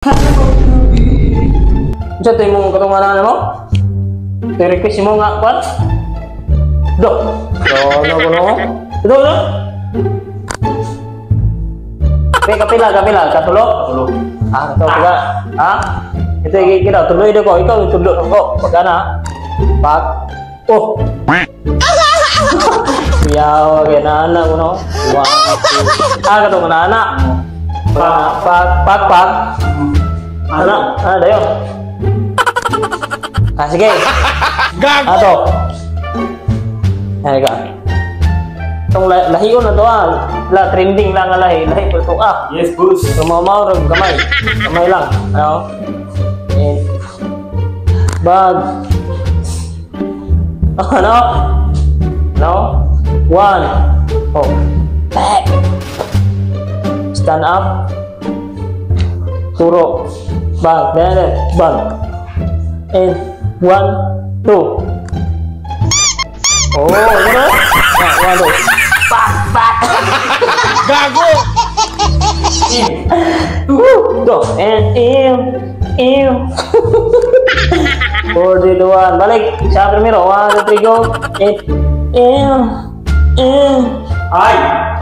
Sa tayo mong katunganan mo? I-request mo nga, Pat? Do! Ano ko no? Ito, ito? Kapila, katulo? Katulo. Ito, pagka. Ha? Ito, kita, tuloy do ko. Ikaw, tuloy do ko. Pagka na. Pak. Oh! Siyaw, anak ko no? Katunganan anak. Pak. Anak, dayo. Sige. Gago! Ato. Ayan ka. Itong lahiyon na to trending lang ang lahi po ito Yes, boss. Tumamaw rin, kamay lang. Ano? And bag. Ano? No? One. Oh. Back. Stand up. Turo. Bag. Bag. And 1, 2. Oh, ano? 1, 2. Pak. Gago! Go. And ew. 42. Balik. Siya primero. 1, 2, 3, go. And ew. Ay!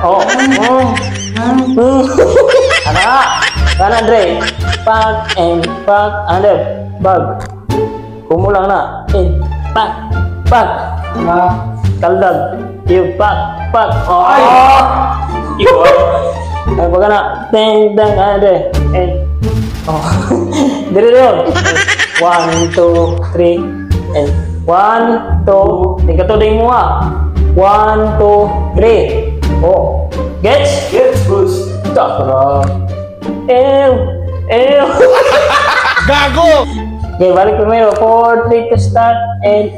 Oh. Kanan, Dre. Pak and pak. Under. Bag. Kumulang na. In. Pak. Kaldag. Yung pak. Oh. Ay! Ikaw! Ay, baga na. Dang. Ade. And. Oh. Dito yun. 1, 2, 3. And. 1, 2. Tingka to din mo 1, 2, 3. Oh. Gets? Yes, boss. Takra. Ew. Gago! Okay, balik primero. 4, 3 to start. And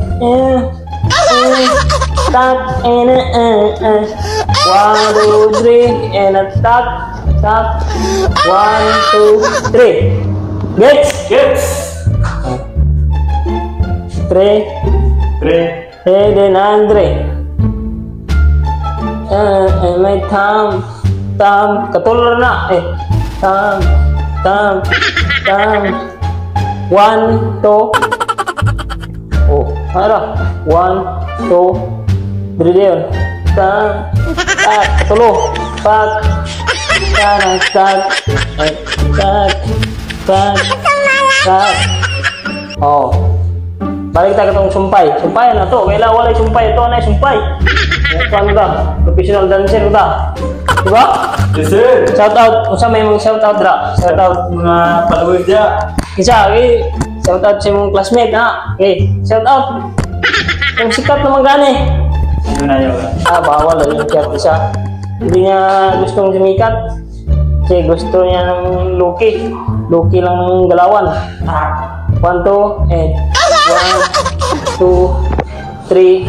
start. And 1, 2, 3. And stop. 1, 2, 3. Gets? Yes! 3. Then Andre. May tam. Katulad na. Tam. 1, 2. Oh, ano? 1, 2. Dito yun. Tulo. Pak. Oh. Balik tayo itong sumpay. Sumpay na to. Kailangan wala yung sumpay. Ito na yung sumpay. Ano ka? Professional dancer ka. Diba? Yes, sir. Shout out. Kung saan may mga shout out dra. Shout out. Mga followers niya. Isa, okay. Shout out sa mong classmate, ha? Okay. Shout out. Yung sikat naman gani. Ito na yun. Bawal. Yung sikat isa. Hindi niya gustong sumikat. Kasi gusto niya ng Loki. Loki lang ng galawan. 1, 2, and 1, 2, 3.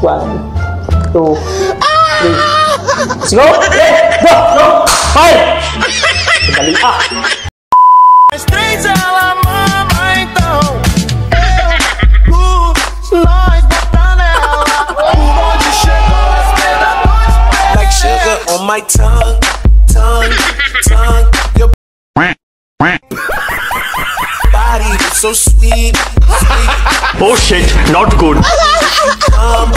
1, 2, 3. Let's go! Go! Five! Dali Estrela mama então nós bota nela o bonde chegou like sugar on my tongue your body so sweet Oh shit, not good. come